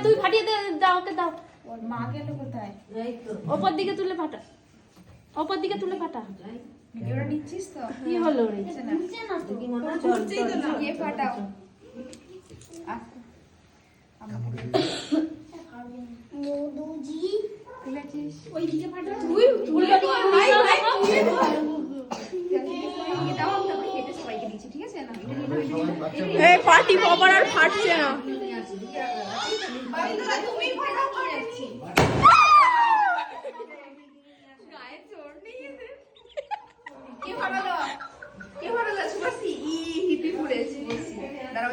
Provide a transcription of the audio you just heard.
তুই ফাটিয়ে দে, দাও ওকে দাও। মা গেল কোথায়? ওপর দিকে তুলে ফাটা, ওপর দিকে তুলে ফাটা। ভিডিওটা নিচ্ছিস তো? কি হলো রে? ঘুরছেই তো না, গিয়ে ফাটাও। খুলেছিস? ওইদিকে ফাটা। তুই উল্টো দিকে ভাই উল্টো ভাই দেখো। তুই দাও, তারপরে কেটে সবাইকে দিচ্ছি, ঠিক আছে না? এই পার্টি পপার আর ফাটছে না। তুমি ফাটাও, ফাটাচ্ছি। গায়ে জোর নেই এদের। কে ফাটালো? কে ফাটালো? শুভাশ্রী? হিপি পুড়েছে। দাঁড়াও